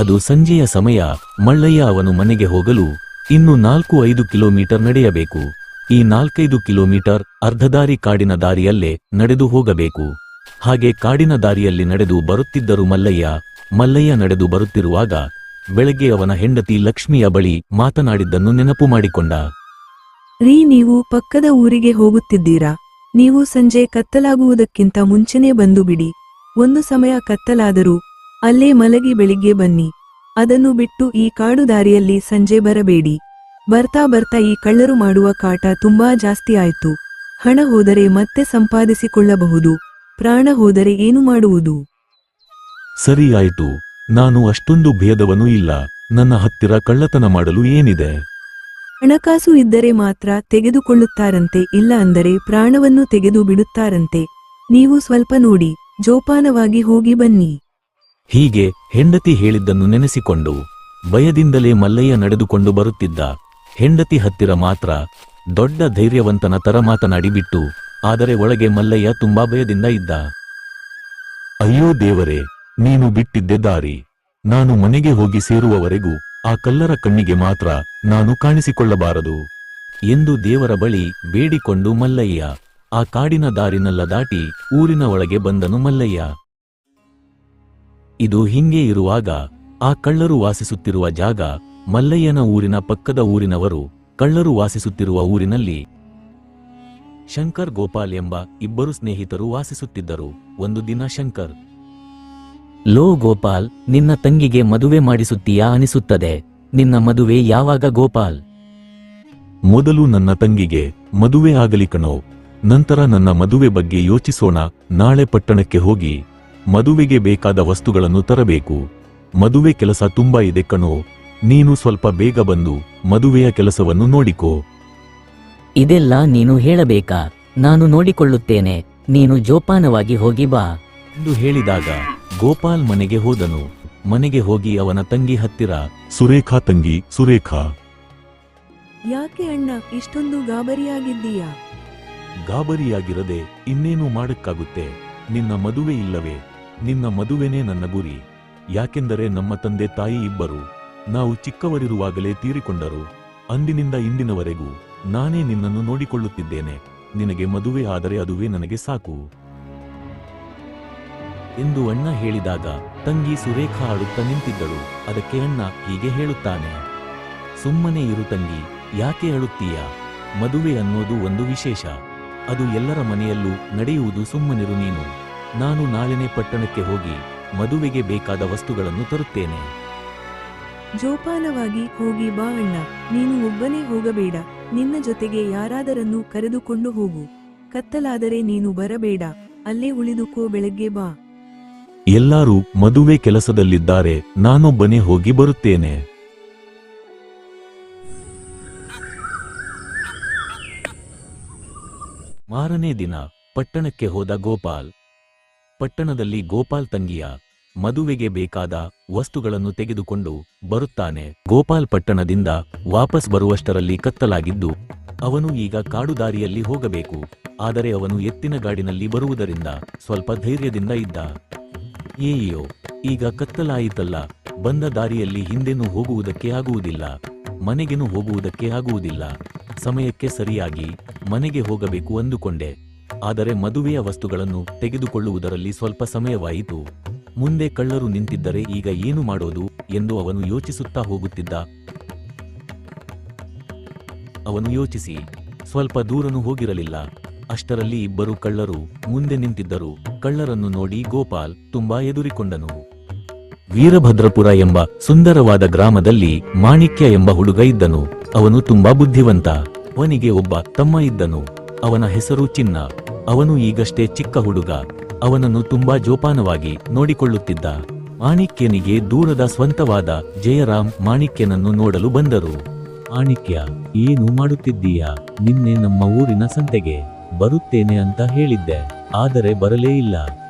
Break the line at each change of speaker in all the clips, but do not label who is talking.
ಅದು ಸಂಜೆಯ ಸಮಯ. ಮಲ್ಲಯ್ಯ ಅವನು ಮನೆಗೆ ಹೋಗಲು ಇನ್ನು 4-5 ಕಿಲೋಮೀಟರ್ ನಡೆಯಬೇಕು. ಈ 4-5 ಕಿಲೋಮೀಟರ್ ಅರ್ಧದಾರಿ ಕಾಡಿನ ದಾರಿಯಲ್ಲೇ ನಡೆದು ಹೋಗಬೇಕು. ಹಾಗೆ ಕಾಡಿನ ದಾರಿಯಲ್ಲಿ ನಡೆದು ಬರುತ್ತಿದ್ದರು ಮಲ್ಲಯ್ಯ ನಡೆದು ಬರುತ್ತಿರುವಾಗ ಬೆಳಗ್ಗೆ ಅವನ ಹೆಂಡತಿ ಲಕ್ಷ್ಮಿಯ ಬಳಿ ಮಾತನಾಡಿದ್ದನ್ನು ನೆನಪು ಮಾಡಿಕೊಂಡ.
ರೀ, ನೀವು ಪಕ್ಕದ ಊರಿಗೆ ಹೋಗುತ್ತಿದ್ದೀರಾ? ನೀವು ಸಂಜೆ ಕತ್ತಲಾಗುವುದಕ್ಕಿಂತ ಮುಂಚೆನೇ ಬಂದು ಬಿಡಿ. ಒಂದು ಸಮಯ ಕತ್ತಲಾದರೂ ಅಲ್ಲೇ ಮಲಗಿ ಬೆಳಿಗ್ಗೆ ಬನ್ನಿ. ಅದನ್ನು ಬಿಟ್ಟು ಈ ಕಾಡು ದಾರಿಯಲ್ಲಿ ಸಂಜೆ ಬರಬೇಡಿ. ಬರ್ತಾ ಬರ್ತಾ ಈ ಕಳ್ಳರು ಮಾಡುವ ಕಾಟ ತುಂಬಾ ಜಾಸ್ತಿ ಆಯ್ತು. ಹಣ ಹೋದರೆ ಮತ್ತೆ ಸಂಪಾದಿಸಿಕೊಳ್ಳಬಹುದು, ಪ್ರಾಣ ಹೋದರೆ ಏನು ಮಾಡುವುದು?
ಸರಿ ಆಯ್ತು, ನಾನು ಅಷ್ಟೊಂದು ಭೇದವನೂ ಇಲ್ಲ. ನನ್ನ ಹತ್ತಿರ ಕಳ್ಳತನ ಮಾಡಲು ಏನಿದೆ?
ಹಣಕಾಸು ಇದ್ದರೆ ಮಾತ್ರ ತೆಗೆದುಕೊಳ್ಳುತ್ತಾರಂತೆ, ಇಲ್ಲ ಅಂದರೆ ಪ್ರಾಣವನ್ನು ತೆಗೆದು ಬಿಡುತ್ತಾರಂತೆ. ನೀವು ಸ್ವಲ್ಪ ನೋಡಿ, ಜೋಪಾನವಾಗಿ ಹೋಗಿ ಬನ್ನಿ.
ಹೀಗೆ ಹೆಂಡತಿ ಹೇಳಿದ್ದನ್ನು ನೆನೆಸಿಕೊಂಡು ಭಯದಿಂದಲೇ ಮಲ್ಲಯ್ಯ ನಡೆದುಕೊಂಡು ಬರುತ್ತಿದ್ದ. ಹೆಂಡತಿ ಹತ್ತಿರ ಮಾತ್ರ ದೊಡ್ಡ ಧೈರ್ಯವಂತನ ತರ ಮಾತನಾಡಿಬಿಟ್ಟು, ಆದರೆ ಒಳಗೆ ಮಲ್ಲಯ್ಯ ತುಂಬಾ ಭಯದಿಂದ ಇದ್ದ. ಅಯ್ಯೋ ದೇವರೇ, ನೀನು ಬಿಟ್ಟಿದ್ದೆ ದಾರಿ. ನಾನು ಮನೆಗೆ ಹೋಗಿ ಸೇರುವವರೆಗೂ ಆ ಕಲ್ಲರ ಕಣ್ಣಿಗೆ ಮಾತ್ರ ನಾನು ಕಾಣಿಸಿಕೊಳ್ಳಬಾರದು ಎಂದು ದೇವರ ಬಳಿ ಬೇಡಿಕೊಂಡು ಮಲ್ಲಯ್ಯ ಆ ಕಾಡಿನ ದಾರಿನೆಲ್ಲ ದಾಟಿ ಊರಿನ ಒಳಗೆ ಬಂದನು ಮಲ್ಲಯ್ಯ. ಇದು ಹಿಂಗೆ ಇರುವಾಗ ಆ ಕಳ್ಳರು ವಾಸಿಸುತ್ತಿರುವ ಜಾಗ, ಮಲ್ಲಯ್ಯನ ಊರಿನ ಪಕ್ಕದ ಊರಿನವರು ಕಳ್ಳರು ವಾಸಿಸುತ್ತಿರುವ ಊರಿನಲ್ಲಿ ಶಂಕರ್, ಗೋಪಾಲ್ ಎಂಬ ಇಬ್ಬರು ಸ್ನೇಹಿತರು ವಾಸಿಸುತ್ತಿದ್ದರು. ಒಂದು ದಿನ ಶಂಕರ್,
ಲೋ ಗೋಪಾಲ್, ನಿನ್ನ ತಂಗಿಗೆ ಮದುವೆ ಮಾಡಿಸುತ್ತೀಯಾ ಅನಿಸುತ್ತದೆ. ನಿನ್ನ ಮದುವೆ ಯಾವಾಗ ಗೋಪಾಲ್?
ಮೊದಲು ನನ್ನ ತಂಗಿಗೆ ಮದುವೆ ಆಗಲಿ ಕಣೋ, ನಂತರ ನನ್ನ ಮದುವೆ ಬಗ್ಗೆ ಯೋಚಿಸೋಣ. ನಾಳೆ ಪಟ್ಟಣಕ್ಕೆ ಹೋಗಿ ಮದುವೆಗೆ ಬೇಕಾದ ವಸ್ತುಗಳನ್ನು ತರಬೇಕು. ಮದುವೆ ಕೆಲಸ ತುಂಬಾ ಇದೆ ಕಣೋ, ನೀನು ಸ್ವಲ್ಪ ಬೇಗ ಬಂದು ಮದುವೆಯ ಕೆಲಸವನ್ನು ನೋಡಿಕೋ.
ಇದೆಲ್ಲ ನೀನು ಹೇಳಬೇಕಾ? ನಾನು ನೋಡಿಕೊಳ್ಳುತ್ತೇನೆ, ನೀನು ಜೋಪಾನವಾಗಿ ಹೋಗಿ ಬಾ
ಎಂದು ಹೇಳಿದಾಗ ಗೋಪಾಲ್ ಮನೆಗೆ ಹೋದನು. ಮನೆಗೆ ಹೋಗಿ ಅವನ ತಂಗಿ ಹತ್ತಿರ, ಸುರೇಖಾ ತಂಗಿ, ಸುರೇಖಾ,
ಯಾಕೆ ಅಣ್ಣ ಇಷ್ಟೊಂದು ಗಾಬರಿಯಾಗಿದ್ದೀಯಾ?
ಗಾಬರಿಯಾಗಿರದೆ ಇನ್ನೇನು ಮಾಡಕ್ಕಾಗುತ್ತೆ? ನಿನ್ನ ಮದುವೆ ಇಲ್ಲವೇ? ನಿನ್ನ ಮದುವೆನೇ ನನ್ನ ಗುರಿ. ಯಾಕೆಂದರೆ ನಮ್ಮ ತಂದೆ ತಾಯಿ ಇಬ್ಬರು ನಾವು ಚಿಕ್ಕವರಿರುವಾಗಲೇ ತೀರಿಕೊಂಡರು. ಅಂದಿನಿಂದ ಇಂದಿನವರೆಗೂ ನಾನೇ ನಿನ್ನನ್ನು ನೋಡಿಕೊಳ್ಳುತ್ತಿದ್ದೇನೆ. ನಿನಗೆ ಮದುವೆ ಆದರೆ ಅದುವೇ ನನಗೆ ಸಾಕು ಎಂದು ಅಣ್ಣ ಹೇಳಿದಾಗ ತಂಗಿ ಸುರೇಖಾ ಅಳುತ್ತಾ ನಿಂತಿದ್ದಳು. ಅದಕ್ಕೆ ಅಣ್ಣ ಹೀಗೆ ಹೇಳುತ್ತಾನೆ, ಸುಮ್ಮನೆ ಇರು ತಂಗಿ, ಯಾಕೆ ಅಳುತ್ತೀಯ? ಮದುವೆ ಅನ್ನೋದು ಒಂದು ವಿಶೇಷ, ಅದು ಎಲ್ಲರ ಮನೆಯಲ್ಲೂ ನಡೆಯುವುದು. ಸುಮ್ಮನಿರು ನೀನು. ನಾನು ನಾಳೆನೇ ಪಟ್ಟಣಕ್ಕೆ ಹೋಗಿ ಮದುವೆಗೆ ಬೇಕಾದ ವಸ್ತುಗಳನ್ನು ತರುತ್ತೇನೆ.
ಜೋಪಾನವಾಗಿ ಹೋಗಿ ಬಾ ಅಣ್ಣ. ನೀನು ಒಬ್ಬನೇ ಹೋಗಬೇಡ, ನಿನ್ನ ಜೊತೆಗೆ ಯಾರಾದರನ್ನು ಕರೆದುಕೊಂಡು ಹೋಗು. ಕತ್ತಲಾದರೆ ನೀನು ಬರಬೇಡ, ಅಲ್ಲೇ ಉಳಿದುಕೋ, ಬೆಳಗ್ಗೆ ಬಾ.
ಎಲ್ಲರೂ ಮದುವೆ ಕೆಲಸದಲ್ಲಿದ್ದಾರೆ, ನಾನೊಬ್ಬನೇ ಹೋಗಿ ಬರುತ್ತೇನೆ. ಮಾರನೇ ದಿನ ಪಟ್ಟಣಕ್ಕೆ ಹೋದ ಗೋಪಾಲ್. ಪಟ್ಟಣದಲ್ಲಿ ಗೋಪಾಲ್ ತಂಗಿಯ ಮದುವೆಗೆ ಬೇಕಾದ ವಸ್ತುಗಳನ್ನು ತೆಗೆದುಕೊಂಡು ಬರುತ್ತಾನೆ. ಗೋಪಾಲ್ ಪಟ್ಟಣದಿಂದ ವಾಪಸ್ ಬರುವಷ್ಟರಲ್ಲಿ ಕತ್ತಲಾಗಿದ್ದು ಅವನು ಈಗ ಕಾಡು ದಾರಿಯಲ್ಲಿ ಹೋಗಬೇಕು. ಆದರೆ ಅವನು ಎತ್ತಿನ ಗಾಡಿನಲ್ಲಿ ಬರುವುದರಿಂದ ಸ್ವಲ್ಪ ಧೈರ್ಯದಿಂದ ಇದ್ದ. ಏಯ್ಯೋ, ಈಗ ಕತ್ತಲಾಯಿತಲ್ಲ, ಬಂದ ದಾರಿಯಲ್ಲಿ ಹಿಂದೆನೂ ಹೋಗುವುದಕ್ಕೆ ಆಗುವುದಿಲ್ಲ, ಮನೆಗೆನೂ ಹೋಗುವುದಕ್ಕೆ ಆಗುವುದಿಲ್ಲ. ಸಮಯಕ್ಕೆ ಸರಿಯಾಗಿ ಮನೆಗೆ ಹೋಗಬೇಕು ಅಂದುಕೊಂಡೆ. ಆದರೆ ಮದುವೆಯ ವಸ್ತುಗಳನ್ನು ತೆಗೆದುಕೊಳ್ಳುವುದರಲ್ಲಿ ಸ್ವಲ್ಪ ಸಮಯವಾಯಿತು. ಮುಂದೆ ಕಳ್ಳರು ನಿಂತಿದ್ದರೆ ಈಗ ಏನು ಮಾಡೋದು ಎಂದು ಅವನು ಯೋಚಿಸುತ್ತಾ ಹೋಗುತ್ತಿದ್ದ. ಅವನು ಯೋಚಿಸಿ ಸ್ವಲ್ಪ ದೂರನೂ ಹೋಗಿರಲಿಲ್ಲ. ಅಷ್ಟರಲ್ಲಿ ಇಬ್ಬರು ಕಳ್ಳರು ಮುಂದೆ ನಿಂತಿದ್ದರು. ಕಳ್ಳರನ್ನು ನೋಡಿ ಗೋಪಾಲ್ ತುಂಬಾ ಎದುರಿಕೊಂಡನು. ವೀರಭದ್ರಪುರ ಎಂಬ ಸುಂದರವಾದ ಗ್ರಾಮದಲ್ಲಿ ಮಾಣಿಕ್ಯ ಎಂಬ ಹುಡುಗ ಇದ್ದನು. ಅವನು ತುಂಬಾ ಬುದ್ಧಿವಂತ. ಅವನಿಗೆ ಒಬ್ಬ ತಮ್ಮ ಇದ್ದನು. ಅವನ ಹೆಸರು ಚಿನ್ನ. ಅವನು ಈಗಷ್ಟೇ ಚಿಕ್ಕ ಹುಡುಗ. ಅವನನ್ನು ತುಂಬಾ ಜೋಪಾನವಾಗಿ ನೋಡಿಕೊಳ್ಳುತ್ತಿದ್ದ. ಮಾಣಿಕ್ಯನಿಗೆ ದೂರದ ಸ್ವಂತವಾದ ಜಯರಾಮ್ ಮಾಣಿಕ್ಯನನ್ನು ನೋಡಲು ಬಂದರು. ಮಾಣಿಕ್ಯ, ಏನು ಮಾಡುತ್ತಿದ್ದೀಯಾ? ನಿನ್ನೆ ನಮ್ಮ ಊರಿನ ಸಂತೆಗೆ ಬರುತ್ತೇನೆ ಅಂತ ಹೇಳಿದ್ದೆ, ಆದರೆ ಬರಲೇ ಇಲ್ಲ.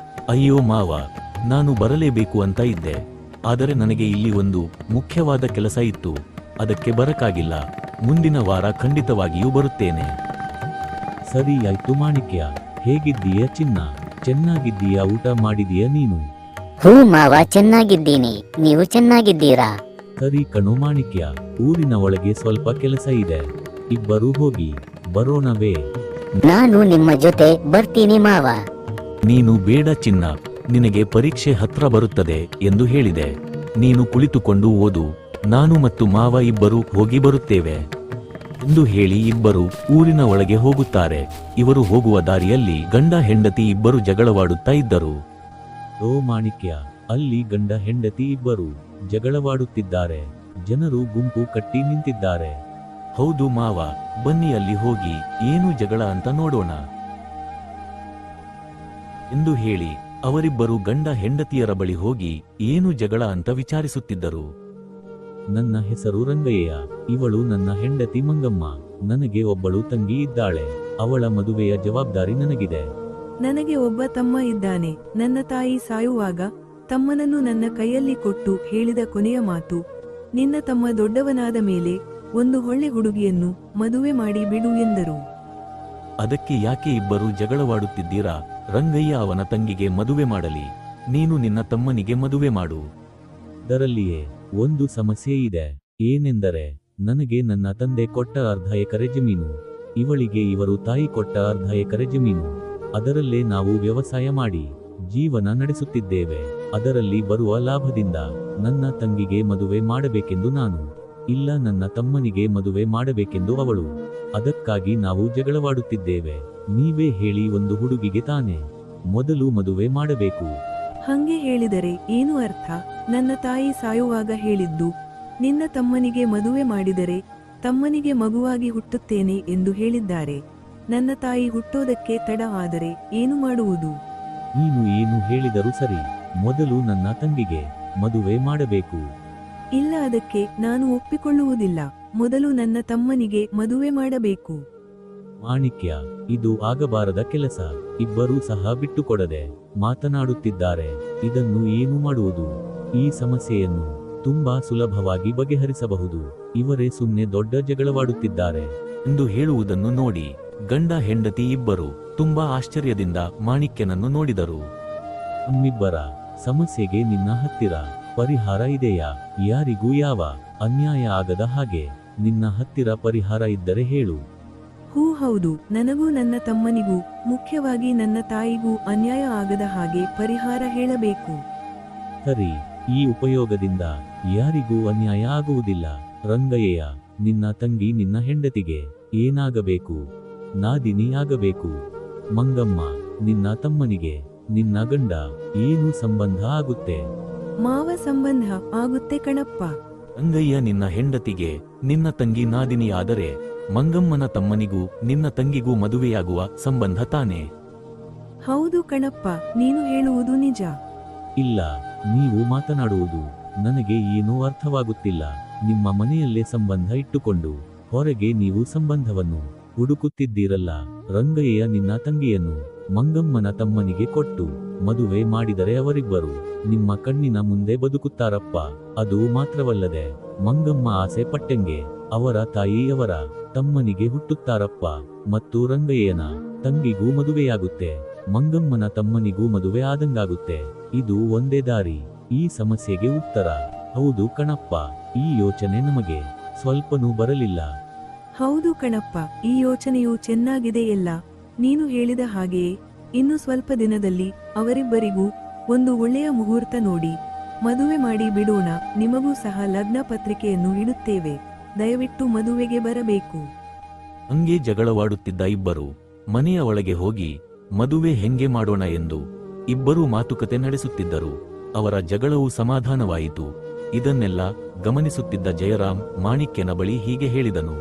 ಅಯ್ಯೋ ಮಾವ, ನಾನು ಬರಲೇಬೇಕು ಅಂತ ಇದ್ದೆ, ಆದರೆ ನನಗೆ ಇಲ್ಲಿ ಒಂದು ಮುಖ್ಯವಾದ ಕೆಲಸ ಇತ್ತು, ಅದಕ್ಕೆ ಬರಕ್ಕಾಗಿಲ್ಲ. ಮುಂದಿನ ವಾರ ಖಂಡಿತವಾಗಿಯೂ ಬರುತ್ತೇನೆ. ಸರಿ ಆಯ್ತು ಮಾಣಿಕ್ಯ. ಹೇಗಿದ್ದೀಯ ಚಿನ್ನ? ಚೆನ್ನಾಗಿದ್ದೀಯಾ? ಊಟ ಮಾಡಿದೀಯ ನೀನು?
ಹೂ ಮಾವ, ಚೆನ್ನಾಗಿದ್ದೀನಿ. ನೀವು ಚೆನ್ನಾಗಿದ್ದೀರಾ?
ಸರಿ ಕಣೋ ಮಾಣಿಕ್ಯ, ಊರಿನ ಒಳಗೆ ಸ್ವಲ್ಪ ಕೆಲಸ ಇದೆ, ಇಬ್ಬರೂ ಹೋಗಿ ಬರೋಣವೇ?
ನಾನು ನಿಮ್ಮ ಜೊತೆ ಬರ್ತೀನಿ ಮಾವ.
ನೀನು ಬೇಡ ಚಿನ್ನ, ನಿನಗೆ ಪರೀಕ್ಷೆ ಹತ್ರ ಬರುತ್ತದೆ ಎಂದು ಹೇಳಿದೆ. ನೀನು ಕುಳಿತುಕೊಂಡು ಓದು, ನಾನು ಮತ್ತು ಮಾವ ಇಬ್ಬರು ಹೋಗಿ ಬರುತ್ತೇವೆ ಎಂದು ಹೇಳಿ ಇಬ್ಬರು ಊರಿನ ಒಳಗೆ ಹೋಗುತ್ತಾರೆ. ಇವರು ಹೋಗುವ ದಾರಿಯಲ್ಲಿ ಗಂಡ ಹೆಂಡತಿ ಇಬ್ಬರು ಜಗಳವಾಡುತ್ತಾ ಇದ್ದರು. ಓ ಮಾಣಿಕ್ಯ, ಅಲ್ಲಿ ಗಂಡ ಹೆಂಡತಿ ಇಬ್ಬರು ಜಗಳವಾಡುತ್ತಿದ್ದಾರೆ. ಜನರು ಗುಂಪು ಕಟ್ಟಿ ನಿಂತಿದ್ದಾರೆ. ಹೌದು ಮಾವ, ಬನ್ನಿ ಅಲ್ಲಿ ಹೋಗಿ ಏನು ಜಗಳ ಅಂತ ನೋಡೋಣ ಎಂದು ಹೇಳಿ ಅವರಿಬ್ಬರು ಗಂಡ ಹೆಂಡತಿಯರ ಬಳಿ ಹೋಗಿ ಏನು ಜಗಳ ಅಂತ ವಿಚಾರಿಸುತ್ತಿದ್ದರು. ನನ್ನ ಹೆಸರು ರಂಗಯ್ಯ, ಇವಳು ನನ್ನ ಹೆಂಡತಿ ಮಂಗಮ್ಮ. ನನಗೆ ಒಬ್ಬಳು ತಂಗಿ ಇದ್ದಾಳೆ, ಅವಳ ಮದುವೆಯ ಜವಾಬ್ದಾರಿ ನನಗಿದೆ.
ನನಗೆ ಒಬ್ಬ ತಮ್ಮ ಇದ್ದಾನೆ. ನನ್ನ ತಾಯಿ ಸಾಯುವಾಗ ತಮ್ಮನನ್ನು ನನ್ನ ಕೈಯಲ್ಲಿ ಕೊಟ್ಟು ಹೇಳಿದ ಕೊನೆಯ ಮಾತು, ನಿನ್ನ ತಮ್ಮ ದೊಡ್ಡವನಾದ ಮೇಲೆ ಒಂದು ಒಳ್ಳೆ ಹುಡುಗಿಯನ್ನು ಮದುವೆ ಮಾಡಿ ಬಿಡು ಎಂದರು.
ಅದಕ್ಕೆ ಯಾಕೆ ಇಬ್ಬರು ಜಗಳವಾಡುತ್ತಿದ್ದೀರಾ? ರಂಗಯ್ಯ ಅವನ ತಂಗಿಗೆ ಮದುವೆ ಮಾಡಲಿ, ನೀನು ನಿನ್ನ ತಮ್ಮನಿಗೆ ಮದುವೆ ಮಾಡು. ಅದರಲ್ಲಿಯೇ ಒಂದು ಸಮಸ್ಯೆ ಇದೆ. ಏನೆಂದರೆ, ನನಗೆ ನನ್ನ ತಂದೆ ಕೊಟ್ಟ ಅರ್ಧ ಎಕರೆ ಜಮೀನು, ಇವಳಿಗೆ ಇವರು ತಾಯಿ ಕೊಟ್ಟ ಅರ್ಧ ಎಕರೆ ಜಮೀನು. ಅದರಲ್ಲೇ ನಾವು ವ್ಯವಸಾಯ ಮಾಡಿ ಜೀವನ ನಡೆಸುತ್ತಿದ್ದೇವೆ. ಅದರಲ್ಲಿ ಬರುವ ಲಾಭದಿಂದ ನನ್ನ ತಂಗಿಗೆ ಮದುವೆ ಮಾಡಬೇಕೆಂದು ನಾನು, ಇಲ್ಲ ನನ್ನ ತಮ್ಮನಿಗೆ ಮದುವೆ ಮಾಡಬೇಕೆಂದು ಅವಳು. ಅದಕ್ಕಾಗಿ ನಾವು ಜಗಳವಾಡುತ್ತಿದ್ದೇವೆ. ನೀವೇ ಹೇಳಿ, ಒಂದು ಹುಡುಗಿಗೆ ತಾನೇ ಮೊದಲು ಮದುವೆ ಮಾಡಬೇಕು.
ಹಂಗೆ ಹೇಳಿದರೆ ಏನು ಅರ್ಥ? ನನ್ನ ತಾಯಿ ಸಾಯುವಾಗ ಹೇಳಿದ್ದು, ನಿನ್ನ ತಮ್ಮನಿಗೆ ಮದುವೆ ಮಾಡಿದರೆ ತಮ್ಮನಿಗೆ ಮಗುವಾಗಿ ಹುಟ್ಟುತ್ತೇನೆ ಎಂದು ಹೇಳಿದ್ದಾರೆ. ನನ್ನ ತಾಯಿ ಹುಟ್ಟೋದಕ್ಕೆ ತಡ ಆದರೆ ಏನು ಮಾಡುವುದು?
ನೀನು ಏನು ಹೇಳಿದರೂ ಸರಿ, ಮೊದಲು ನನ್ನ ತಂಗಿಗೆ ಮದುವೆ ಮಾಡಬೇಕು.
ಇಲ್ಲ, ಅದಕ್ಕೆ ನಾನು ಒಪ್ಪಿಕೊಳ್ಳುವುದಿಲ್ಲ. ಮೊದಲು ನನ್ನ ತಮ್ಮನಿಗೆ ಮದುವೆ ಮಾಡಬೇಕು.
ಮಾಣಿಕ್ಯ, ಇದು ಆಗಬಾರದ ಕೆಲಸ. ಇಬ್ಬರೂ ಸಹ ಬಿಟ್ಟುಕೊಡದೆ ಮಾತನಾಡುತ್ತಿದ್ದಾರೆ. ಇದನ್ನು ಏನು ಮಾಡುವುದು? ಈ ಸಮಸ್ಯೆಯನ್ನು ತುಂಬಾ ಸುಲಭವಾಗಿ ಬಗೆಹರಿಸಬಹುದು. ಇವರೇ ಸುಮ್ಮನೆ ದೊಡ್ಡ ಜಗಳವಾಡುತ್ತಿದ್ದಾರೆ ಎಂದು ಹೇಳುವುದನ್ನು ನೋಡಿ ಗಂಡ ಹೆಂಡತಿ ಇಬ್ಬರು ತುಂಬಾ ಆಶ್ಚರ್ಯದಿಂದ ಮಾಣಿಕ್ಯನನ್ನು ನೋಡಿದರು. ನಮ್ಮಿಬ್ಬರ ಸಮಸ್ಯೆಗೆ ನಿನ್ನ ಹತ್ತಿರ ಪರಿಹಾರ ಇದೆಯಾ? ಯಾರಿಗೂ ಯಾವ ಅನ್ಯಾಯ ಆಗದ ಹಾಗೆ ನಿನ್ನ ಹತ್ತಿರ ಪರಿಹಾರ ಇದ್ದರೆ ಹೇಳು.
ಹೌದು, ನನಗೂ ನನ್ನ ತಮ್ಮನಿಗೂ, ಮುಖ್ಯವಾಗಿ ನನ್ನ ತಾಯಿಗೂ ಅನ್ಯಾಯ ಆಗದ ಹಾಗೆ ಪರಿಹಾರ ಹೇಳಬೇಕು.
ಸರಿ, ಈ ಉಪಯೋಗದಿಂದ ಯಾರಿಗೂ ಅನ್ಯಾಯ ಆಗುವುದಿಲ್ಲ. ರಂಗಯ್ಯ, ನಿನ್ನ ತಂಗಿ ನಿನ್ನ ಹೆಂಡತಿಗೆ ಏನಾಗಬೇಕು? ನಾದಿನಿ ಆಗಬೇಕು. ಮಂಗಮ್ಮ, ನಿನ್ನ ತಮ್ಮನಿಗೆ ನಿನ್ನ ಗಂಡ ಏನು ಸಂಬಂಧ ಆಗುತ್ತೆ?
ಮಾವ ಸಂಬಂಧ ಆಗುತ್ತೆ ಕಣಪ್ಪ.
ರಂಗಯ್ಯ, ನಿನ್ನ ಹೆಂಡತಿಗೆ ನಿನ್ನ ತಂಗಿ ನಾದಿನಿ ಆದರೆ ಮಂಗಮ್ಮನ ತಮ್ಮನಿಗೂ ನಿನ್ನ ತಂಗಿಗೂ ಮದುವೆಯಾಗುವ ಸಂಬಂಧ ತಾನೇ?
ಹೌದು ಕಣಪ್ಪ, ನೀನು ಹೇಳುವುದು ನಿಜ.
ಇಲ್ಲ, ನೀವು ಮಾತನಾಡುವುದು ನನಗೆ ಏನೂ ಅರ್ಥವಾಗುತ್ತಿಲ್ಲ. ನಿಮ್ಮ ಮನೆಯಲ್ಲೇ ಸಂಬಂಧ ಇಟ್ಟುಕೊಂಡು ಹೊರಗೆ ನೀವು ಸಂಬಂಧವನ್ನು ಹುಡುಕುತ್ತಿದ್ದೀರಲ್ಲ. ರಂಗಯ್ಯ ನಿನ್ನ ತಂಗಿಯನ್ನು ಮಂಗಮ್ಮನ ತಮ್ಮನಿಗೆ ಕೊಟ್ಟು ಮದುವೆ ಮಾಡಿದರೆ ಅವರಿಬ್ಬರು ನಿಮ್ಮ ಕಣ್ಣಿನ ಮುಂದೆ ಬದುಕುತ್ತಾರಪ್ಪ. ಅದು ಮಾತ್ರವಲ್ಲದೆ ಮಂಗಮ್ಮ ಆಸೆ ಪಟ್ಟಂಗೆ ಅವರ ತಾಯಿಯವರ ತಮ್ಮನಿಗೆ ಹುಟ್ಟುತ್ತಾರಪ್ಪ. ಮತ್ತು ರಂಗಯ್ಯನ ತಂಗಿಗೂ ಮದುವೆಯಾಗುತ್ತೆ, ಮಂಗಮ್ಮನ ತಮ್ಮನಿಗೂ ಮದುವೆ ಆದಂಗಾಗುತ್ತೆ. ಇದು ಒಂದೇ ದಾರಿ ಈ ಸಮಸ್ಯೆಗೆ ಉತ್ತರ. ಹೌದು ಕಣಪ್ಪ, ಈ ಯೋಚನೆ ನಮಗೆ ಸ್ವಲ್ಪನೂ ಬರಲಿಲ್ಲ.
ಹೌದು ಕಣಪ್ಪ, ಈ ಯೋಚನೆಯು ಚೆನ್ನಾಗಿದೆ. ಎಲ್ಲ ನೀನು ಹೇಳಿದ ಹಾಗೆಯೇ ಇನ್ನು ಸ್ವಲ್ಪ ದಿನದಲ್ಲಿ ಅವರಿಬ್ಬರಿಗೂ ಒಂದು ಒಳ್ಳೆಯ ಮುಹೂರ್ತ ನೋಡಿ ಮದುವೆ ಮಾಡಿ ಬಿಡೋಣ. ನಿಮಗೂ ಸಹ ಲಗ್ನ ಪತ್ರಿಕೆಯನ್ನು ಇಡುತ್ತೇವೆ, ದಯವಿಟ್ಟು ಮದುವೆಗೆ ಬರಬೇಕು.
ಹಂಗೆ ಜಗಳವಾಡುತ್ತಿದ್ದ ಇಬ್ಬರು ಮನೆಯ ಒಳಗೆ ಹೋಗಿ ಮದುವೆ ಹೆಂಗೆ ಮಾಡೋಣ ಎಂದು ಇಬ್ಬರೂ ಮಾತುಕತೆ ನಡೆಸುತ್ತಿದ್ದರು. ಅವರ ಜಗಳವು ಸಮಾಧಾನವಾಯಿತು. ಇದನ್ನೆಲ್ಲ ಗಮನಿಸುತ್ತಿದ್ದ ಜಯರಾಮ್ ಮಾಣಿಕ್ಯನ ಬಳಿ ಹೀಗೆ ಹೇಳಿದನು.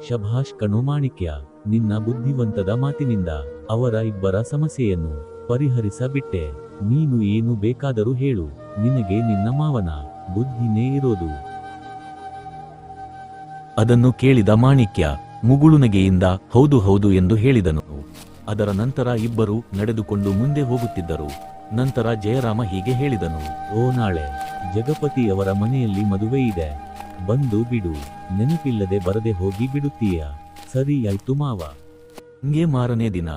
ಶಭಾಷ್ ಕಣೋ ಮಾಣಿಕ್ಯ, ನಿನ್ನ ಬುದ್ಧಿವಂತದ ಮಾತಿನಿಂದ ಅವರ ಇಬ್ಬರ ಸಮಸ್ಯೆಯನ್ನು ಪರಿಹರಿಸಬಿಟ್ಟೆ. ನೀನು ಏನು ಬೇಕಾದರೂ ಹೇಳು, ನಿನಗೆ ನಿನ್ನ ಮಾವನ ಬುದ್ಧಿನೇ ಇರೋದು. ಅದನ್ನು ಕೇಳಿದ ಮಾಣಿಕ್ಯ ಮುಗುಳುನಗೆಯಿಂದ ಹೌದು ಹೌದು ಎಂದು ಹೇಳಿದನು. ಅದರ ನಂತರ ಇಬ್ಬರು ನಡೆದುಕೊಂಡು ಮುಂದೆ ಹೋಗುತ್ತಿದ್ದರು. ನಂತರ ಜಯರಾಮ ಹೀಗೆ ಹೇಳಿದನು. ಓ, ನಾಳೆ ಜಗಪತಿಯವರ ಮನೆಯಲ್ಲಿ ಮದುವೆ ಇದೆ, ಬಂದು ಬಿಡು. ನೆನಪಿಲ್ಲದೆ ಬರದೆ ಹೋಗಿ ಬಿಡುತ್ತೀಯ? ಸರಿ ಆಯ್ತು ಮಾವ. ಹಂಗೆ ಮಾರನೇ ದಿನ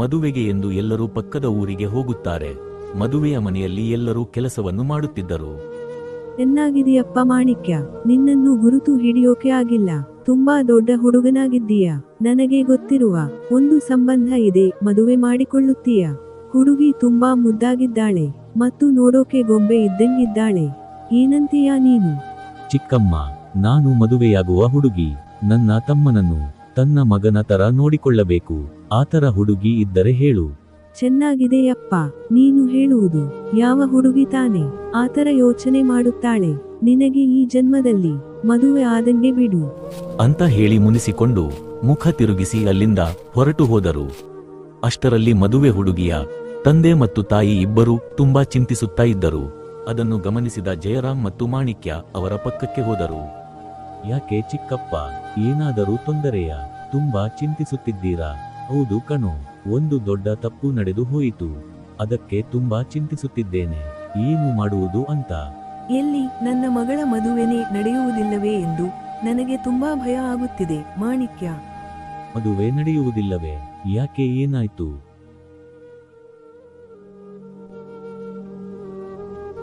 ಮದುವೆಗೆ ಎಂದು ಎಲ್ಲರೂ ಪಕ್ಕದ ಊರಿಗೆ ಹೋಗುತ್ತಾರೆ. ಮದುವೆಯ ಮನೆಯಲ್ಲಿ ಎಲ್ಲರೂ ಕೆಲಸವನ್ನು ಮಾಡುತ್ತಿದ್ದರು.
ಚೆನ್ನಾಗಿದೆಯಪ್ಪ ಮಾಣಿಕ್ಯ, ನಿನ್ನನ್ನು ಗುರುತು ಹಿಡಿಯೋಕೆ ಆಗಿಲ್ಲ. ತುಂಬಾ ದೊಡ್ಡ ಹುಡುಗನಾಗಿದ್ದೀಯ. ನನಗೆ ಗೊತ್ತಿರುವ ಒಂದು ಸಂಬಂಧ ಇದೆ, ಮದುವೆ ಮಾಡಿಕೊಳ್ಳುತ್ತೀಯ. ಹುಡುಗಿ ತುಂಬಾ ಮುದ್ದಾಗಿದ್ದಾಳೆ ಮತ್ತು ನೋಡೋಕೆ ಗೊಂಬೆ ಇದ್ದಂಗಿದ್ದಾಳೆ. ಏನಂತೀಯ ನೀನು?
ಚಿಕ್ಕಮ್ಮ, ನಾನು ಮದುವೆಯಾಗುವ ಹುಡುಗಿ ನನ್ನ ತಮ್ಮನನ್ನು ತನ್ನ ಮಗನ ತರ ನೋಡಿಕೊಳ್ಳಬೇಕು. ಆತರ ಹುಡುಗಿ ಇದ್ದರೆ ಹೇಳು.
ಚೆನ್ನಾಗಿದೆಯಪ್ಪ ನೀನು ಹೇಳುವುದು. ಯಾವ ಹುಡುಗಿ ತಾನೆ ಆತರ ಯೋಚನೆ ಮಾಡುತ್ತಾಳೆ? ನಿನಗೆ ಈ ಜನ್ಮದಲ್ಲಿ ಮದುವೆ ಆದಂಗೆ ಬಿಡು
ಅಂತ ಹೇಳಿ ಮುನಿಸಿಕೊಂಡು ಮುಖ ತಿರುಗಿಸಿ ಅಲ್ಲಿಂದ ಹೊರಟು ಹೋದರು. ಅಷ್ಟರಲ್ಲಿ ಮದುವೆ ಹುಡುಗಿಯ ತಂದೆ ಮತ್ತು ತಾಯಿ ಇಬ್ಬರೂ ತುಂಬಾ ಚಿಂತಿಸುತ್ತಾ ಇದ್ದರು. ಅದನ್ನು ಗಮನಿಸಿದ ಜಯರಾಮ್ ಮತ್ತು ಮಾಣಿಕ್ಯ ಅವರ ಪಕ್ಕಕ್ಕೆ ಹೋದರು. ಯಾಕೆ ಚಿಕ್ಕಪ್ಪ, ಏನಾದರೂ ತೊಂದರೆಯಾ? ತುಂಬಾ ಚಿಂತಿಸುತ್ತಿದ್ದೀರಾ? ಹೌದು ಕಣೋ, ಒಂದು ದೊಡ್ಡ ತಪ್ಪು ನಡೆದು ಹೋಯಿತು. ಅದಕ್ಕೆ ತುಂಬಾ ಚಿಂತಿಸುತ್ತಿದ್ದೇನೆ. ಏನು ಮಾಡುವುದು ಅಂತ.
ಎಲ್ಲಿ ನನ್ನ ಮಗಳ ಮದುವೆನೇ ನಡೆಯುವುದಿಲ್ಲವೇ ಎಂದು ನನಗೆ ತುಂಬಾ ಭಯ ಆಗುತ್ತಿದೆ ಮಾಣಿಕ್ಯ.
ಮದುವೆ ನಡೆಯುವುದಿಲ್ಲವೇ? ಯಾಕೆ, ಏನಾಯ್ತು?